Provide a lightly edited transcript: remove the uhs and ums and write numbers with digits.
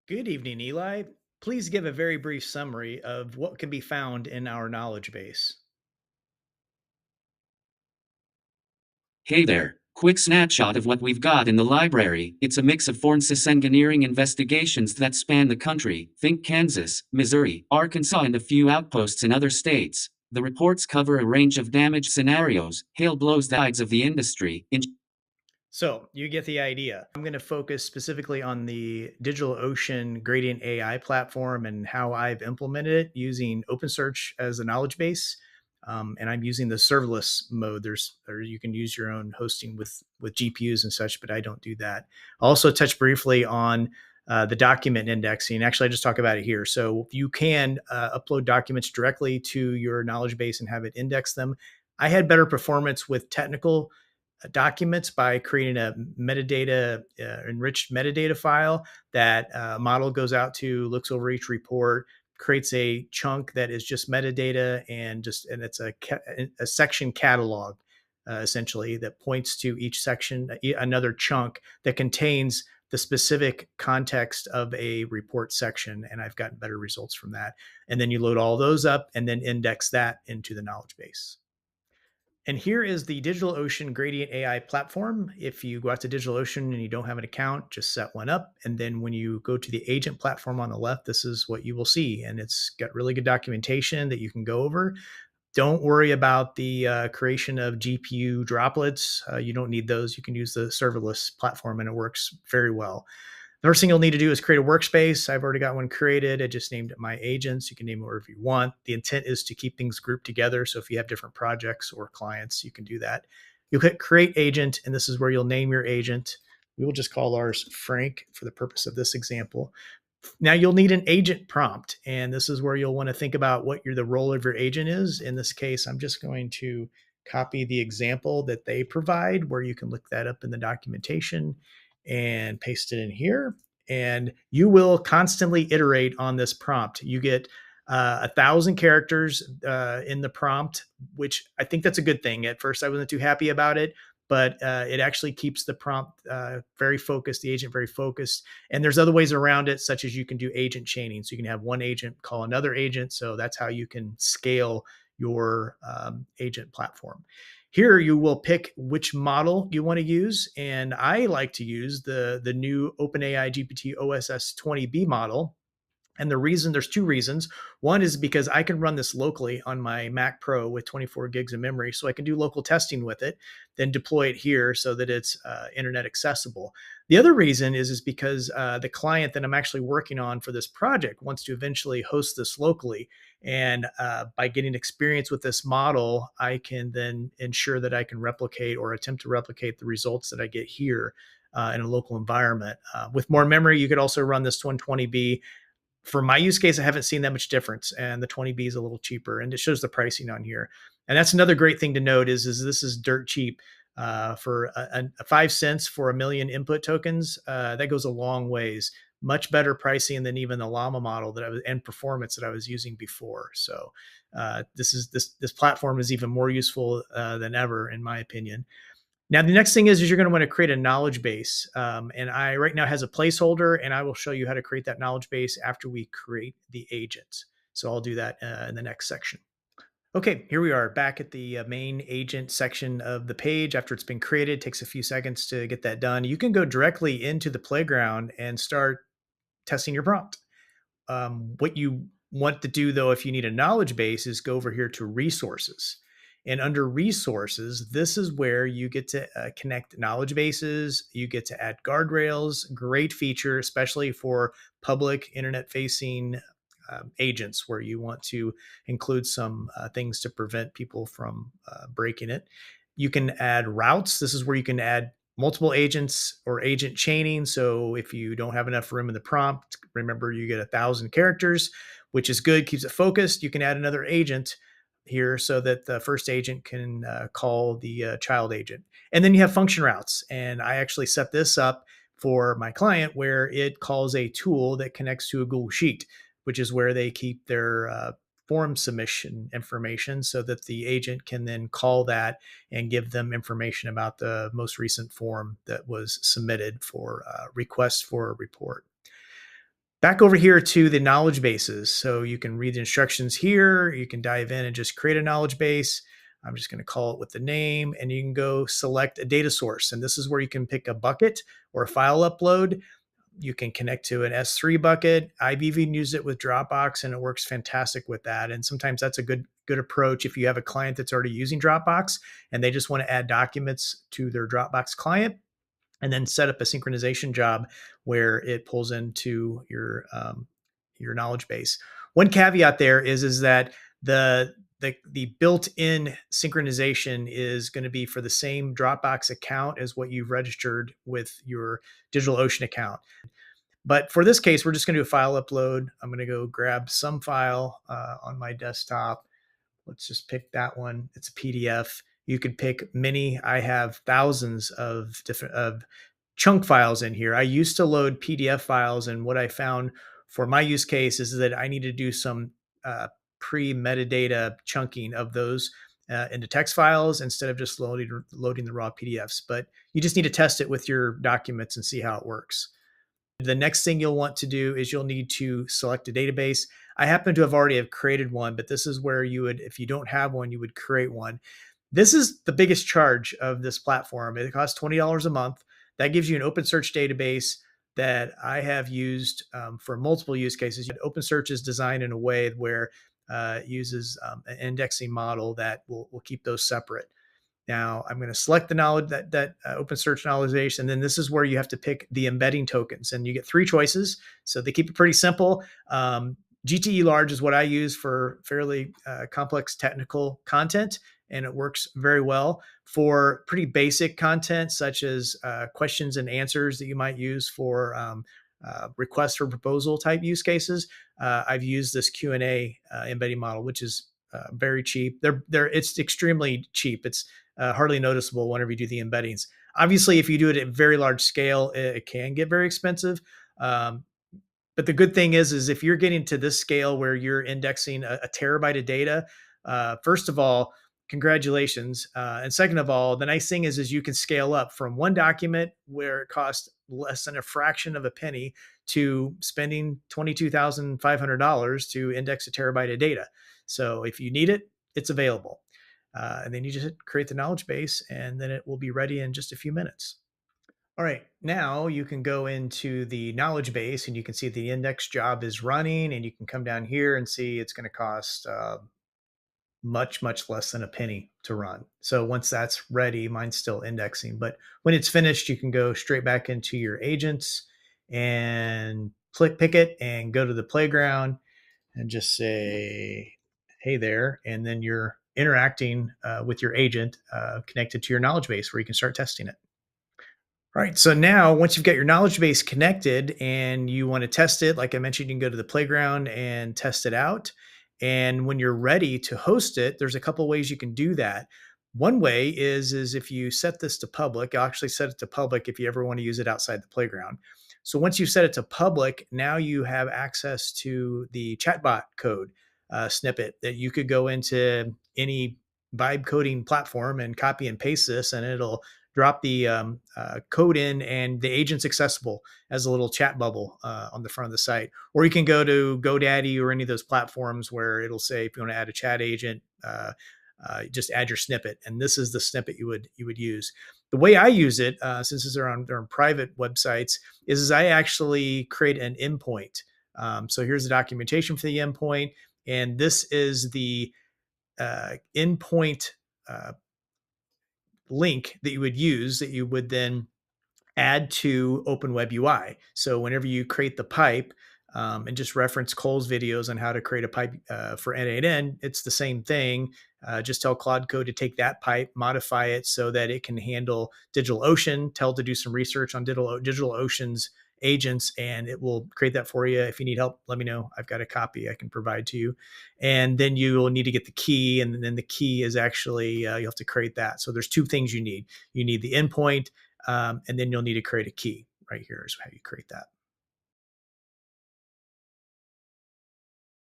Good evening, Eli. Please give a very brief summary of what can be found in our knowledge base. Hey there, quick snapshot of what we've got in the library. It's a mix of forensic engineering investigations that span the country. Think Kansas, Missouri, Arkansas, and a few outposts in other states. The reports cover a range of damage scenarios, hail blows the sides of the industry. So, you get the idea. I'm going to focus specifically on the DigitalOcean Gradient AI platform and how I've implemented it using OpenSearch as a knowledge base. And I'm using the serverless mode. Or you can use your own hosting with GPUs and such, but I don't do that. I'll also touch briefly on the document indexing. Actually, I just talk about it here. So you can upload documents directly to your knowledge base and have it index them. I had better performance with technical documents by creating a metadata, enriched metadata file that model goes out to, looks over each report, creates a chunk that is just metadata and it's a section catalog essentially that points to each section, another chunk that contains the specific context of a report section. And I've gotten better results from that. And then you load all those up and then index that into the knowledge base. And here is the DigitalOcean Gradient AI platform. If you go out to DigitalOcean and you don't have an account, just set one up. And then when you go to the agent platform on the left, this is what you will see. And it's got really good documentation that you can go over. Don't worry about the creation of GPU droplets. You don't need those. You can use the serverless platform and it works very well. The first thing you'll need to do is create a workspace. I've already got one created. I just named it My Agents. You can name it whatever you want. The intent is to keep things grouped together. So if you have different projects or clients, you can do that. You'll hit Create Agent, and this is where you'll name your agent. We will just call ours Frank for the purpose of this example. Now you'll need an agent prompt, and this is where you'll want to think about what the role of your agent is. In this case, I'm just going to copy the example that they provide, where you can look that up in the documentation and paste it in here. And you will constantly iterate on this prompt. You get 1,000 characters in the prompt, which I think that's a good thing. At first, I wasn't too happy about it, but it actually keeps the prompt very focused, the agent very focused. And there's other ways around it, such as you can do agent chaining. So you can have one agent call another agent. So that's how you can scale your agent platform. Here you will pick which model you want to use. And I like to use the new OpenAI GPT OSS 20B model. And there's two reasons. One is because I can run this locally on my Mac Pro with 24 gigs of memory, so I can do local testing with it, then deploy it here so that it's internet accessible. The other reason is because the client that I'm actually working on for this project wants to eventually host this locally. And by getting experience with this model, I can then ensure that I can replicate or attempt to replicate the results that I get here in a local environment. With more memory, you could also run this 120B. For my use case, I haven't seen that much difference, and the 20B is a little cheaper, and it shows the pricing on here. And that's another great thing to note is this is dirt cheap. For 5 cents for 1 million input tokens, that goes a long ways. Much better pricing than even the Llama model and performance that I was using before. So this platform is even more useful than ever, in my opinion. Now, the next thing is you're going to want to create a knowledge base. And I right now has a placeholder, and I will show you how to create that knowledge base after we create the agent. So I'll do that in the next section. Okay, here we are back at the main agent section of the page. After it's been created, it takes a few seconds to get that done. You can go directly into the playground and start testing your prompt. What you want to do, though, if you need a knowledge base, is go over here to resources. And under resources, this is where you get to connect knowledge bases. You get to add guardrails. Great feature, especially for public internet facing agents where you want to include some things to prevent people from breaking it. You can add routes. This is where you can add multiple agents or agent chaining. So if you don't have enough room in the prompt, remember you get 1,000 characters, which is good, keeps it focused. You can add another agent here so that the first agent can call the child agent. And then you have function routes. And I actually set this up for my client where it calls a tool that connects to a Google Sheet, which is where they keep their form submission information so that the agent can then call that and give them information about the most recent form that was submitted for request for a report. Back over here to the knowledge bases. So you can read the instructions here. You can dive in and just create a knowledge base. I'm just going to call it with the name, and you can go select a data source. And this is where you can pick a bucket or a file upload. You can connect to an S3 bucket. I've even used it with Dropbox, and it works fantastic with that. And sometimes that's a good approach if you have a client that's already using Dropbox and they just want to add documents to their Dropbox client, and then set up a synchronization job where it pulls into your knowledge base. One caveat there is that the built-in synchronization is going to be for the same Dropbox account as what you've registered with your DigitalOcean account. But for this case, we're just going to do a file upload. I'm going to go grab some file on my desktop. Let's just pick that one. It's a PDF. You could pick many. I have thousands of different chunk files in here. I used to load PDF files, and what I found for my use case is that I need to do some pre-metadata chunking of those into text files instead of just loading the raw PDFs. But you just need to test it with your documents and see how it works. The next thing you'll want to do is you'll need to select a database. I happen to have already have created one, but this is where you would, if you don't have one, you would create one. This is the biggest charge of this platform. It costs $20 a month. That gives you an OpenSearch database that I have used for multiple use cases. OpenSearch is designed in a way where it uses an indexing model that will keep those separate. Now I'm going to select the knowledge that OpenSearch knowledge base, and then this is where you have to pick the embedding tokens, and you get 3 choices. So they keep it pretty simple. GTE large is what I use for fairly complex technical content, and it works very well for pretty basic content, such as questions and answers that you might use for request for proposal type use cases. I've used this Q&A embedding model, which is very cheap. It's extremely cheap. It's hardly noticeable whenever you do the embeddings. Obviously, if you do it at very large scale, it can get very expensive. But the good thing is if you're getting to this scale where you're indexing a terabyte of data, first of all, congratulations. And second of all, the nice thing is you can scale up from one document where it costs less than a fraction of a penny to spending $22,500 to index a terabyte of data. So if you need it, it's available. And then you just create the knowledge base, and then it will be ready in just a few minutes. All right, now you can go into the knowledge base and you can see the index job is running, and you can come down here and see it's going to cost much less than a penny to run. So once that's ready, mine's still indexing, but when it's finished, you can go straight back into your agents and pick it and go to the playground and just say, hey there. And then you're interacting with your agent connected to your knowledge base where you can start testing it. All right. So now, once you've got your knowledge base connected and you want to test it, like I mentioned, you can go to the playground and test it out. And when you're ready to host it, there's a couple ways you can do that. One way is if you set this to public. I'll actually set it to public if you ever want to use it outside the playground. So once you set it to public, now you have access to the chatbot code snippet that you could go into any vibe coding platform and copy and paste this, and it'll drop the code in, and the agent's accessible as a little chat bubble on the front of the site. Or you can go to GoDaddy or any of those platforms where it'll say, if you want to add a chat agent, just add your snippet. And this is the snippet you would use. The way I use it, since they're on private websites, is I actually create an endpoint. So here's the documentation for the endpoint. And this is the endpoint link that you would use that you would then add to Open Web UI. So whenever you create the pipe and just reference Cole's videos on how to create a pipe for N8N, it's the same thing. Just tell Claude Code to take that pipe, modify it so that it can handle DigitalOcean, tell it to do some research on DigitalOcean's agents, and it will create that for you. If you need help, let me know. I've got a copy I can provide to you. And then you will need to get the key, and then the key is actually, you have to create that. So there's 2 things you need. You need the endpoint, and then you'll need to create a key. Right here is how you create that.